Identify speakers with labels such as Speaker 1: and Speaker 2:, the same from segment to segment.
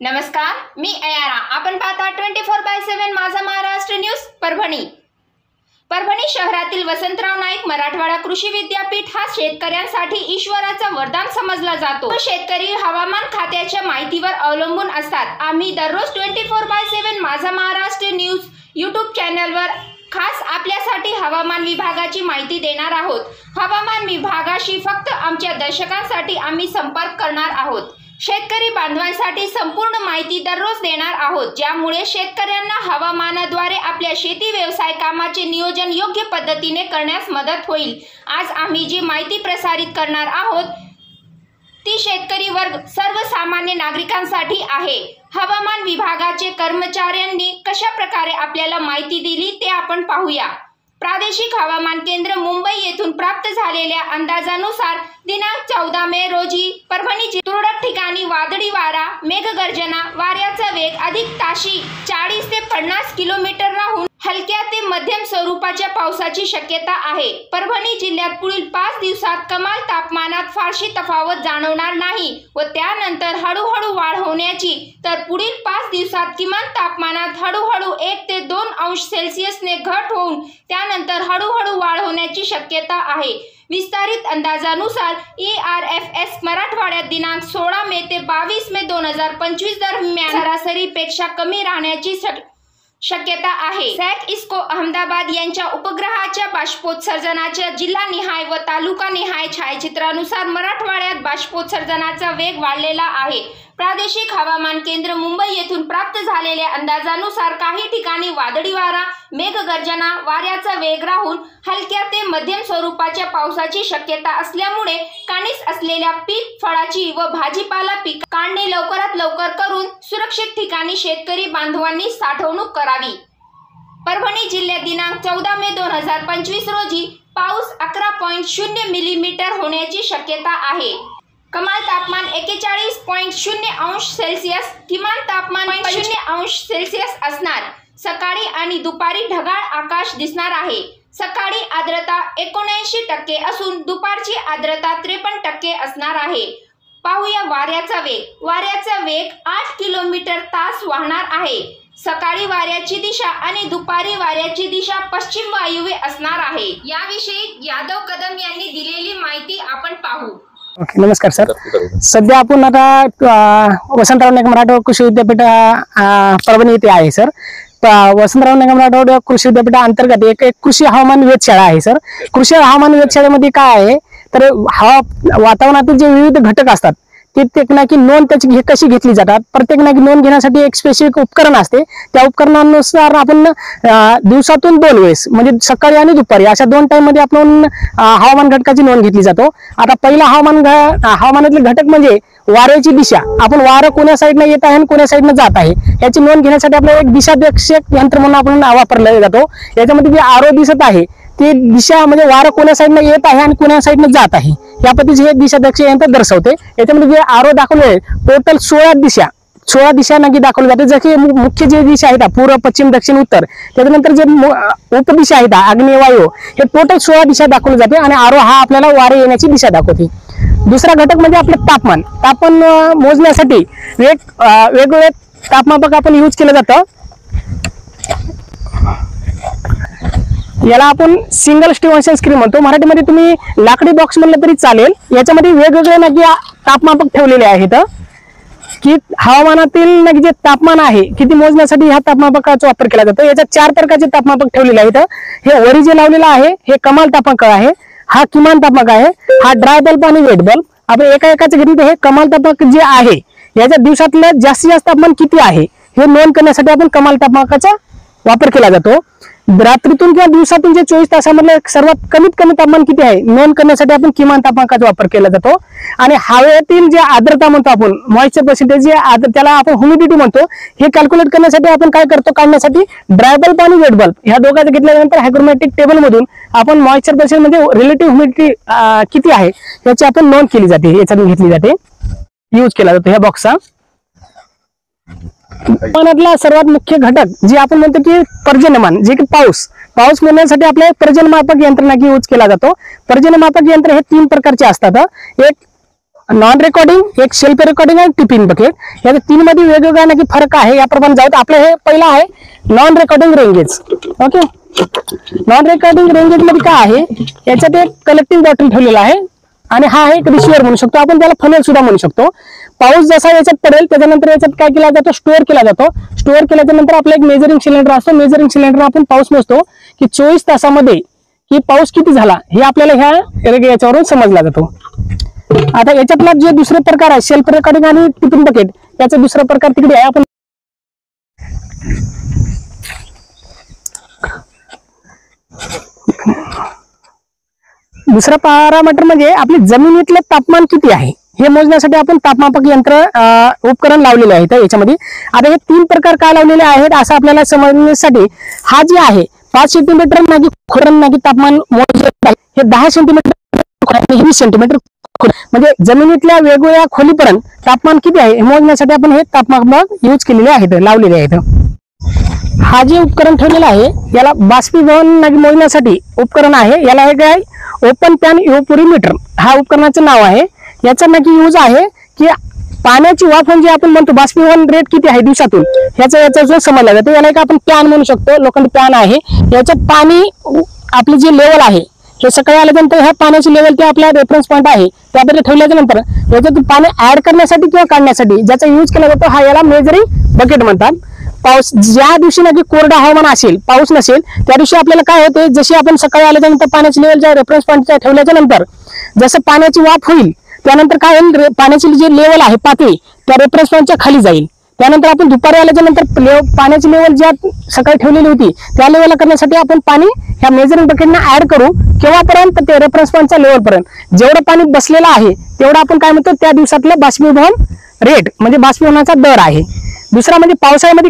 Speaker 1: नमस्कार, मी अयारा। आपण पाहता 24/7 माझा महाराष्ट्र न्यूज। परभणी शहरातील वसंतराव नाईक मराठवाडा कृषी विद्यापीठ हा शेतकऱ्यांसाठी ईश्वराचा वरदान समजला जातो। शेतकरी हवामान खात्याच्या माहितीवर अवलंबून असतात। आम्ही दररोज 24/7 माझा महाराष्ट्र न्यूज YouTube चॅनलवर खास आपल्यासाठी हवामान विभागाची माहिती देणार आहोत। हवामान विभागाशी फक्त आमच्या दर्शकांसाठी आम्ही संपर्क करणार आहोत। शेतकरी बांधवांसाठी संपूर्ण माहिती दररोज देणार आहोत, ज्यामुळे शेतकऱ्यांना हवामानाद्वारे आपल्या शेती व्यवसाय कामाचे नियोजन योग्य पद्धतीने करण्यास मदत होईल। आज आम्ही जी माहिती प्रसारित करणार आहोत ती शेतकरी वर्ग सर्वसामान्य नागरिकांसाठी आहे। हवामान विभागाचे कर्मचाऱ्यांनी कशा प्रकारे आपल्याला माहिती दिली ते आपण पाहूया। प्रादेशिक हवामान केंद्र मुंबई येथून प्राप्त झालेल्या अंदाजानुसार दिनांक 14 मे रोजी परभणी तुरळक ठिकाणी वादळी वारा, मेघगर्जना, वाऱ्याचा वेग अधिक ताशी 40 ते 50 किलोमीटर राहून हलक्या ते मध्यम स्वरूपाच्या पावसाची शक्यता आहे। परभणी जिल्ह्यात पुढील 5 दिवसात कमाल तापमानात फारशी तफावत जाणवणार नाही व त्यानंतर हळूहळू वाढ होण्याची, तर पुढील 5 दिवसात किमान तापमानात हळूहळू 1 ते 2 अंश सेल्सिअसने घट होऊन त्यानंतर हळूहळू वाढ होण्याची शक्यता आहे। विस्तारित अंदाजानुसार ERFS मराठवाड्यात दिनांक 16 मे ते 22 मे 2025 दरम्यान सरासरीपेक्षा कमी राहण्याची शक्यता आहे। सॅक इस्को अहमदाबाद यांच्या उपग्रहाच्या बाष्पोत्सर्जनाच्या जिल्हानिहाय व तालुकानिहाय छायाचित्रानुसार मराठवाड्यात बाष्पोत्सर्जनाचा वेग वाढलेला आहे। प्रादेशिक हवामान केंद्र मुंबई येथून प्राप्त झालेल्या अंदाजानुसार काही ठिकाणी वादळी वारा, मेघगर्जना, वाऱ्याचा वेग राहून हलक्या ते मध्यम स्वरूपाच्या पावसाची शक्यता असल्यामुळे काणीस असलेल्या पीक फळाची व भाजीपाला पीक काढणे लवकरात लवकर करून सुरक्षित ठिकाणी शेतकरी बांधवांनी साठवणूक करावी। परभणी जिल्ह्यात दिनांक 14 मे 2025 रोजी पाऊस 11.0 मिलीमीटर होण्याची शक्यता आहे। कमाल तापमान 41.0 अंश सेल्सिअस, किमान तापमान 0 अंश सेल्सिअस असणार। सकाळी आणि दुपारी ढगाळ आकाश दिसणार आहे। सकाळी आर्द्रता 79% असून दुपारची आर्द्रता 53% असणार आहे। पाहूया वाऱ्याचा वेग। वाऱ्याचा वेग 8 किलोमीटर तास वाहणार आहे। सकाळी वाऱ्याची दिशा आणि दुपारी वाऱ्याची दिशा पश्चिम वायुव्य असणार आहे। याविषयी यादव कदम यांनी दिलेली माहिती आपण पाहू।
Speaker 2: नमस्कार सर। सध्या आपण आता वसंतराव नाईक मराठवाडा कृषी विद्यापीठ परभणी येथे आहे सर। वसंतराव नाईक मराठवाडा कृषी विद्यापीठा अंतर्गत एक कृषी हवामान वेधशाळा आहे सर। कृषी हवामान वेधशाळेमध्ये काय आहे तर वातावरणातील जे विविध घटक असतात ते नक्की नोंद त्याची कशी घेतली जातात, प्रत्येक नक्की नोंद घेण्यासाठी एक स्पेसिफिक उपकरण असते। त्या उपकरणानुसार आपण दिवसातून 2 वेळेस म्हणजे सकाळी आणि दुपारी अशा 2 टाइम मध्ये आपण हवामान घटकाची नोंद घेतली जातो। आता पहिला हवामानातील घटक म्हणजे वाऱ्याची दिशा। आपण वारं कोण्या साईडने येत आहे आणि कोण्या साईडने जात आहे याची नोंद घेण्यासाठी आपल्याला एक दिशादर्शक यंत्र म्हणून आपण वापरला जातो। याच्यामध्ये जे आरो दिसत आहे ती दिशा म्हणजे वारं कोण्या साईडने येत आहे आणि कोण्या साईडने जात आहे या पद्धतीचे हे दिशादर्शक यंत्र दर्शवते। याच्यामध्ये जे आरो दाखवले टोटल 16 दिशा नक्की दाखवले जाते। जसे मुख्य जे दिशा आहेत पूर्व, पश्चिम, दक्षिण, उत्तर, त्याच्यानंतर जे उपदिशा आहेत आग्नेय, वायू, हे टोटल 16 दिशा दाखवले जाते आणि आरो हा आपल्याला वारे येण्याची दिशा दाखवते। दुसरा घटक म्हणजे आपलं तापमान। तापमान मोजण्यासाठी वेगवेगळे तापमापक आपण यूज केलं जातं। याला आपण सिंगल स्टिव्हन्सन स्क्रीन म्हणतो। मराठीमध्ये तुम्ही लाकडी बॉक्स म्हणलं तरी चालेल। याच्यामध्ये वेगवेगळे नक्की तापमापक ठेवलेले आहेत की हवामानातील नक्की जे तापमान आहे किती मोजण्यासाठी ह्या तापमापकाचा वापर केला जातो। याच्यात 4 प्रकारचे तापमापक ठेवलेले आहेत। हे वरी जे लावलेलं आहे हे कमाल तापमापक आहे, हा किमान तापमापक आहे, हा ड्राय बल्ब आणि वेट बल्ब। आपण एकाचं घेतलं तर हे कमाल तापमापक जे आहे याच्या दिवसातलं जास्तीत जास्त तापमान किती आहे हे नोंद करण्यासाठी आपण कमाल तापमापकाचा वापर केला जातो। रात्रीतून किंवा दिवसातून जे 24 तासामधलं सर्वात कमीत कमी तापमान किती आहे नोंद करण्यासाठी आपण किमान तापमापकाचा वापर केला जातो। आणि हवेतील जे आर्द्रता म्हणतो आपण मॉइश्चर पर्सेंटेज, त्याला आपण ह्युमिडिटी म्हणतो, हे कॅल्क्युलेट करण्यासाठी आपण काय करतो, काढण्यासाठी ड्राय बल्ब आणि वेट बल्ब ह्या दोघांचं घेतल्यानंतर हायग्रोमॅटिक टेबल मधून आपण मॉइश्चर पर्सेंट म्हणजे रिलेटिव्ह ह्युमिडिटी किती आहे याची आपण नोंद केली जाते, याच्यातून घेतली जाते, यूज केला जातो ह्या बॉक्सचा। हवामानातला सर्वात मुख्य घटक जे आपण म्हणतो की पर्जन्यमान, जे की पाऊस मोजण्यासाठी आपल्या पर्जन्यमापक यंत्रणा यूज केला जातो। पर्जन्यमापक यंत्र हे 3 प्रकारचे असतात। एक नॉन रेकॉर्डिंग, एक सेल्फ रेकॉर्डिंग आणि टिपिन बकेट, या तीन मध्ये वेगवेगळा नक्की फरक आहे. याप्रमाणे जाऊ. आपलं हे पहिलं आहे non recording ranges. Okay, non recording ranges मध्ये काय आहे, याच्यात एक कलेक्टिंग बॉटल ठेवलेला आहे आणि हा आहे एक रिसिव्हर म्हणू शकतो आपण, त्याला फनेल सुद्धा म्हणू शकतो. पाऊस जसा याच्यात पडेल त्याच्यानंतर याच्यात काय केला जातो, स्टोअर केला जातो. स्टोअर केल्याच्या नंतर आपला एक मेजरिंग सिलेंडर असतो. मेजरिंग सिलेंडर आपण पाऊस मोजतो की 24 तासामध्ये की पाऊस किती झाला हे आपल्याला ह्या याच्यावरून समजला जातो. आता याच्यातला जे दुसरे प्रकार आहे सेल्फ रेकॉर्डिंग आणि टिपिन बकेट, याचा दुसरा प्रकार तिकडे आहे. आपण दुसरा पॅरामीटर म्हणजे आपली जमिनीतलं तापमान किती आहे हे मोजण्यासाठी आपण तापमापक यंत्र उपकरण लावलेले आहेत याच्यामध्ये. आता हे तीन प्रकार काय लावलेले आहेत असं आपल्याला समजण्यासाठी, हा जे आहे 5 सेंटीमीटर नागी खोरण नागी तापमान मोजत आहे, हे 10 सेंटीमीटर 20 सेंटीमीटर म्हणजे जमिनीतल्या वेगवेगळ्या खोलीपर्यंत तापमान किती आहे हे मोजण्यासाठी आपण हे तापमापक यूज केलेले आहेत, लावलेले आहेत. हा जे उपकरण ठेवलेलं आहे याला बाष्पीभवन नागी मोजण्यासाठी उपकरण आहे. याला हे काय ओपन पॅन इव्हपोरीमीटर हा उपकरणाचं नाव आहे. याचा नक्की यूज आहे की पाण्याची वाफ म्हणजे आपण म्हणतो बाष्पीभवन रेट किती आहे दिवसातून, याचा जो समजला जातो याला एक आपण पॅन म्हणू शकतो. लोखंडी पॅन आहे. याच्यात पाणी आपली जी लेवल आहे हे सकाळी आल्यानंतर ह्या पाण्याची लेवल ते आपला रेफरन्स पॉईंट आहे त्यामध्ये ठेवल्याच्या नंतर याच्यातून पाणी ऍड करण्यासाठी किंवा काढण्यासाठी ज्याचा यूज केला जातो हा याला मेजरिंग बकेट म्हणतात. पाऊस ज्या दिवशी नक्की कोरडं हवामान असेल, पाऊस नसेल, त्या दिवशी आपल्याला काय होते, जशी आपण सकाळी आल्याच्या नंतर पाण्याची लेवल ज्या रेफरन्स पॉईंटच्या ठेवल्याच्या नंतर जसं पाण्याची वाफ होईल त्यानंतर काय होईल, पाण्याची जी लेवल आहे पातळी त्या रेफरन्स पॉईंटच्या खाली जाईल. त्यानंतर आपण दुपारी आल्याच्या नंतर पाण्याची लेवल ज्या सकाळी ठेवलेली होती त्या लेवलला करण्यासाठी आपण पाणी ह्या मेजरिंग बकेटना ऍड करू. केव्हापर्यंत, ते रेफरन्स पॉईंटच्या लेवलपर्यंत जेवढं पाणी बसलेलं आहे तेवढं आपण काय म्हणतो त्या दिवसातलं बाष्पीभवन रेट म्हणजे बाष्पीभवनाचा दर आहे. दुसरा म्हणजे पावसाळ्यामध्ये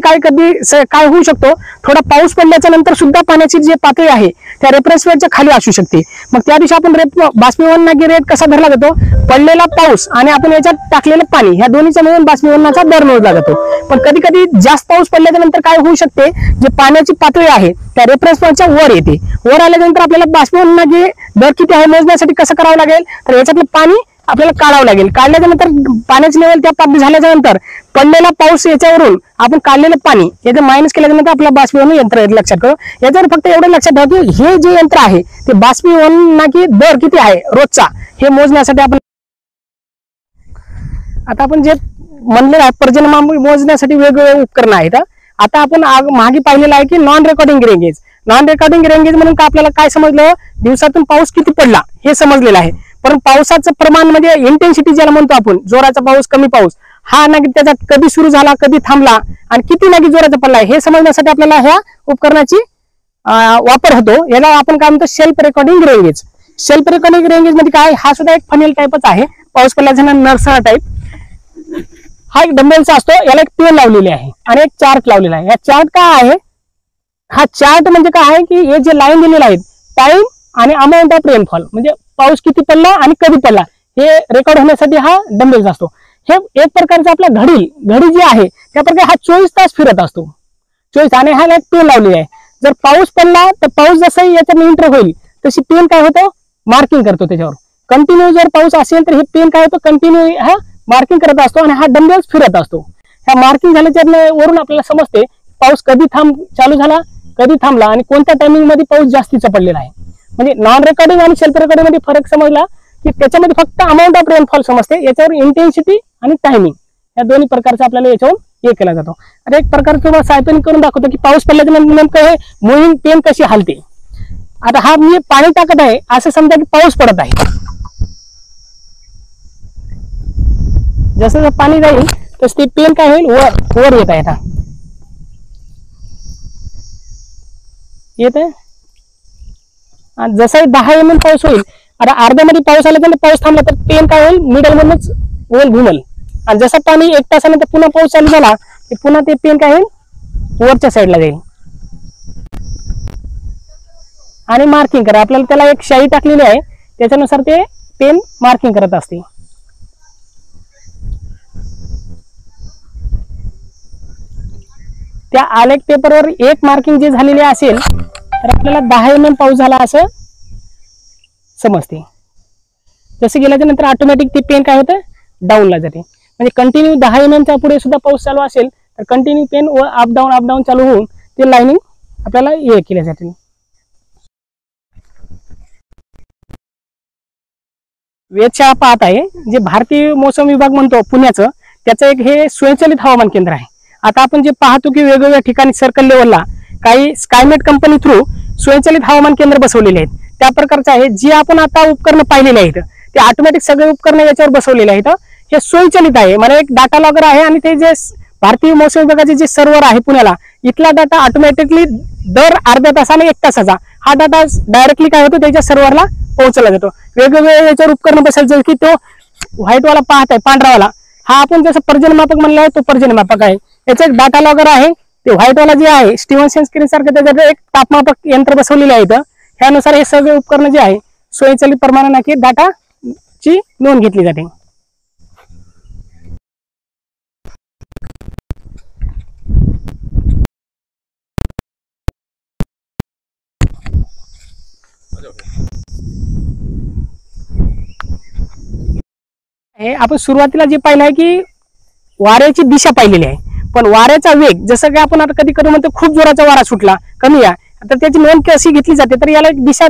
Speaker 2: काय होऊ शकतो, थोडा पाऊस पडल्याच्या नंतर सुद्धा पाण्याची जी पातळी आहे त्या रेफरन्स पॉईंटच्या खाली असू शकते. मग त्या दिवशी आपण बाष्पीभवनाचा रेट कसा धरला जातो, पडलेला पाऊस आणि आपण याच्यात टाकलेलं पाणी ह्या दोन्हीचा मिळून बाष्पीभवनाचा दर मोजला जातो. पण कधी कधी जास्त पाऊस पडल्याच्या नंतर काय होऊ शकते, जे पाण्याची पातळी आहे त्या रेफरन्स पॉईंटच्या वर येते. वर आल्यानंतर आपल्याला बाष्पीभवनाचा दर किती आहे मोजण्यासाठी कसं करावं लागेल, तर याच्यातलं पाणी आपल्याला काढावं लागेल. काढल्याच्या नंतर पाण्याची लेवल त्या पातळी झाल्याच्या नंतर पडलेला पाऊस याच्यावरून आपण काढलेलं पाणी याचं मायनस केल्याच्या नंतर आपला बाष्पीभवन यंत्र लक्षात करू. याच्यावर फक्त एवढं लक्षात ठेवा की हे जे यंत्र आहे ते बाष्पीभवनाचा दर किती आहे रोजचा हे मोजण्यासाठी आपण आता आपण जे म्हणलेलं आहे पर्जन्यमान मोजण्यासाठी वेगवेगळे उपकरण आहेत. आता आपण मागे पाहिलेलं आहे की non recording ranges. Non recording ranges म्हणून का आपल्याला काय समजलं, दिवसातून पाऊस किती पडला हे समजलेलं आहे. पण पावसाचं प्रमाण म्हणजे इंटेन्सिटी ज्याला म्हणतो आपण, जोराचा पाऊस कमी पाऊस हा नागी त्याचा कधी सुरू झाला कधी थांबला आणि किती नागी जोराचा पडला हे समजण्यासाठी आपल्याला ह्या उपकरणाची वापर होतो. याला आपण काय म्हणतो self recording ranges. Self recording ranges मध्ये काय, हा सुद्धा एक फनेल टाईपच आहे. पाऊस पडल्याच्या नरसळा टाईप. हा एक डंबेलचा असतो. याला एक पेन लावलेली आहे आणि एक चार्ट लावलेला आहे. या चार्ट काय आहे, हा चार्ट म्हणजे काय आहे की हे जे लाईन दिलेले आहेत टाइम आणि अमाऊंट ऑफ रेनफॉल म्हणजे पाऊस किती पडला आणि कधी पडला हे रेकॉर्ड होण्यासाठी हा डंबेल्स असतो. हे एक प्रकारचा आपला घडी जी आहे त्या प्रकारे हा 24 तास फिरत असतो. 24 आणि हा एक पेन लावलेली आहे. जर पाऊस पडला तर पाऊस जसं याच्या इंटर होईल तशी पेन काय होतं मार्किंग करतो त्याच्यावर. कंटिन्यू जर पाऊस असेल तर हे पेन काय होतं कंटिन्यू हा मार्किंग करत असतो आणि हा डंबेल्स फिरत असतो. ह्या मार्किंग झाल्याच्या वरून आपल्याला समजते पाऊस कधी चालू झाला कधी थांबला आणि कोणत्या टायमिंग मध्ये पाऊस जास्तीचा पडलेला आहे. म्हणजे नॉन रेकॉर्डिंग आणि सेल्फ रेकॉर्डिंग मध्ये फरक समजला की त्याच्यामध्ये फक्त अमाऊंट ऑफ रेनफॉल समजते, याच्यावर इंटेन्सिटी आणि टायमिंग या दोन्ही प्रकारचा आपल्याला याच्यावर हे केला जातो. आता एक प्रकार तुम्हाला सायपन करून दाखवतो की पाऊस पडल्याच्या नंतर नेमकं हे मूव्हिंग पेन कशी हलते. आता हा मी पाणी टाकत आहे असं समजा की पाऊस पडत आहे. जसं जसं पाणी जाईल तसं ते पेन काय होईल वर येत आहे. आता येत आहे. जसं 10 mm पाऊस होईल, आता अर्ध्यामध्ये पाऊस आला तर पाऊस थांबला तर पेन काय होईल मिडल मधूनच वर घुमल आणि जसं पाणी 1 तासानंतर पुन्हा पाऊस चालू झाला की पुन्हा ते पेन काय होईल वरच्या साईडला जाईल. आणि मार्किंग करा, आपल्याला त्याला एक शाई टाकलेली आहे त्याच्यानुसार ते पेन मार्किंग करत असते. त्या आलेख पेपरवर एक मार्किंग जे झालेले असेल तर आपल्याला 10 mm पाऊस झाला असं समजते. जसं गेल्याच्या नंतर ऑटोमॅटिक ते पेन काय होतं, डाऊनला जाते. म्हणजे कंटिन्यू 10 mm पुढे सुद्धा पाऊस चालू असेल तर कंटिन्यू पेन व अप डाऊन चालू होऊन ते लाईनिंग आपल्याला हे केल्या जाते. वेधशाळा पाहत आहे जे भारतीय मौसम विभाग म्हणतो पुण्याचं, त्याचं एक हे स्वयंचलित हवामान केंद्र आहे. आता आपण जे पाहतो की वेगवेगळ्या ठिकाणी सर्कल लेवलला काही स्कायमेट कंपनी थ्रू स्वयंचलित हवामान केंद्र बसवलेले आहेत. त्या प्रकारचं आहे. जे आपण आता उपकरणं पाहिलेले आहेत ते ऑटोमॅटिक सगळे उपकरणं याच्यावर बसवलेले आहेत. हे स्वयंचलित आहे. मला एक डाटा लॉगर आहे आणि ते जे भारतीय मौसम विभागाचे जे सर्व्हर आहे पुण्याला, इथला डाटा ऑटोमॅटिकली दर अर्ध्या तासाने 1 तासाचा हा डाटा डायरेक्टली काय होतो त्याच्या सर्व्हरला पोहोचवला जातो. वेगवेगळे याच्यावर उपकरण बसायचं की तो व्हाईटवाला पाहत आहे पांढरावाला, हा आपण जसं पर्जन्यमापक म्हणलं आहे तो पर्जन्यमापक आहे. याचं एक डाटा लॉगर आहे. ते व्हाईटवाला जे आहे स्टीव्हनसन स्क्रीन सारखं त्याच्यात एक तापमापक यंत्र बसवलेले आहेत. त्यानुसार हे सगळे उपकरण जे आहे स्वयंचलित प्रमाणाने की डाटाची नोंद घेतली जाते. हे आपण सुरुवातीला जे पाहिलं आहे की वाऱ्याची दिशा पाहिलेली आहे, पण वाऱ्याचा वेग जसं की आपण आता कधी कधी म्हणतो खूप जोराचा वारा सुटला कमी आहे, तर त्याची नोंद कशी घेतली जाते तर याला एक दिशा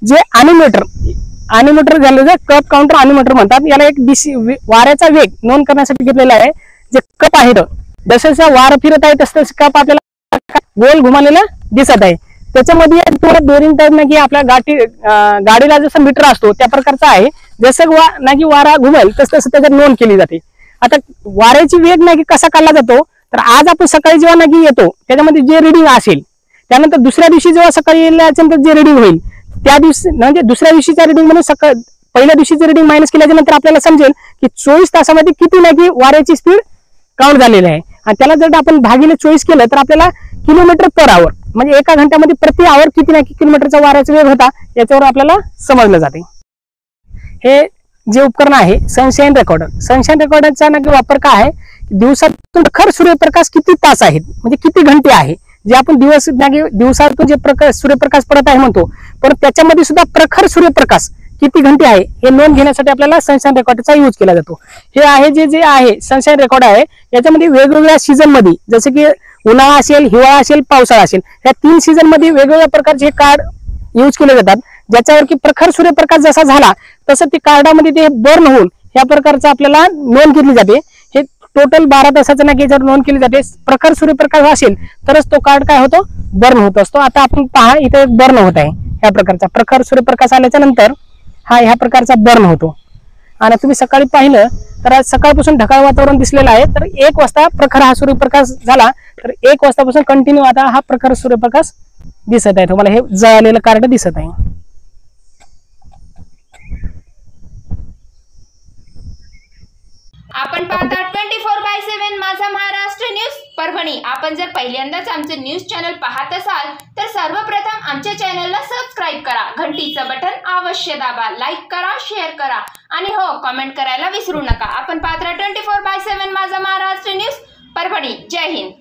Speaker 2: जे अॅनिमेटर झालं जे कप काउंटर अॅनिमेटर म्हणतात, याला एक वाऱ्याचा वेग नोंद करण्यासाठी घेतलेला आहे. जे कप आहेत जसं वार फिरत आहे तसं कप आपल्याला गोल घुमालेला दिसत आहे. त्याच्यामध्ये थोडा दोरिंग टाईप ना की आपल्या गाडीला जसं मीटर असतो त्या प्रकारचा आहे. जसं ना की वारा घुमेल तसं त्याच्यात नोंद केली जाते. आता वाऱ्याची वेग ना की कसा काढला जातो तर आज आपण सकाळी जेव्हा ना की येतो त्याच्यामध्ये जे रिडिंग असेल, त्यानंतर दुसऱ्या दिवशी जेव्हा सकाळी येण्यानंतर जे रिडिंग होईल त्या दिवशी म्हणजे दुसऱ्या दिवशीचा रिडिंग म्हणून पहिल्या दिवशीचं रिडिंग मायनस केल्याच्या नंतर आपल्याला समजेल की 24 तासामध्ये किती ना की वाऱ्याची स्पीड काउंट झालेली आहे. आणि त्याला जर आपण भागिले 24 केलं तर आपल्याला किलोमीटर पर आवर म्हणजे एका घंट्यामध्ये प्रति आवर किती ना किती किलोमीटरचा वाऱ्याचा वेग होता याच्यावर आपल्याला समजलं जाते. हे जे उपकरण आहे सनशाईन रेकॉर्डरचा नक्की वापर काय आहे, दिवसातून प्रखर सूर्यप्रकाश किती तास आहेत म्हणजे किती घंटे आहे, जे आपण दिवसातून जे सूर्यप्रकाश पडत आहे म्हणतो, पण त्याच्यामध्ये सुद्धा प्रखर सूर्यप्रकाश किती घंटे आहे हे नोंद घेण्यासाठी आपल्याला सनशाईन रेकॉर्डरचा यूज केला जातो. हे आहे जे आहे सनशाईन रेकॉर्ड आहे, याच्यामध्ये वेगवेगळ्या सीझन मध्ये जसे की उन्हाळा असेल, हिवाळा असेल, पावसाळा असेल, या 3 सीझन मध्ये वेगवेगळ्या प्रकारचे कार्ड यूज केले जातात. ज्याच्यावर की प्रखर सूर्यप्रकाश जसा झाला तसं ते कार्डामध्ये ते बर्न होऊन या प्रकारचा आपल्याला नोंद घेतली जाते. हे टोटल 12 तासाचं ना याच्यावर नोंद केली जाते. प्रखर सूर्यप्रकाश असेल तरच तो कार्ड काय होतो, बर्न होत असतो. आता आपण पहा इथे एक बर्न होत आहे ह्या प्रकारचा प्रखर सूर्यप्रकाश आल्याच्या नंतर हा ह्या प्रकारचा बर्न होतो. आणि तुम्ही सकाळी पाहिलं तर आज सकाळपासून ढगाळ वातावरण दिसलेलं आहे, तर 1 वाजता प्रखर हा सूर्यप्रकाश झाला तर 1 वाजतापासून कंटिन्यू आता हा प्रखर सूर्यप्रकाश दिसत आहे. तुम्हाला हे जळालेलं कार्ड दिसत आहे.
Speaker 1: आपण पाहता 24/7 माझा महाराष्ट्र न्यूज परभणी. आपण जर पहिल्यांदाच आमचे न्यूज चॅनल पाहत असाल तर सर्वप्रथम आमच्या चॅनलला सबस्क्राईब करा, घंटीचं बटन अवश्य दाबा, लाईक करा, शेअर करा आणि हो कमेंट करायला विसरू नका. आपण पाहता 24/7 माझा महाराष्ट्र न्यूज परभणी. जय हिंद.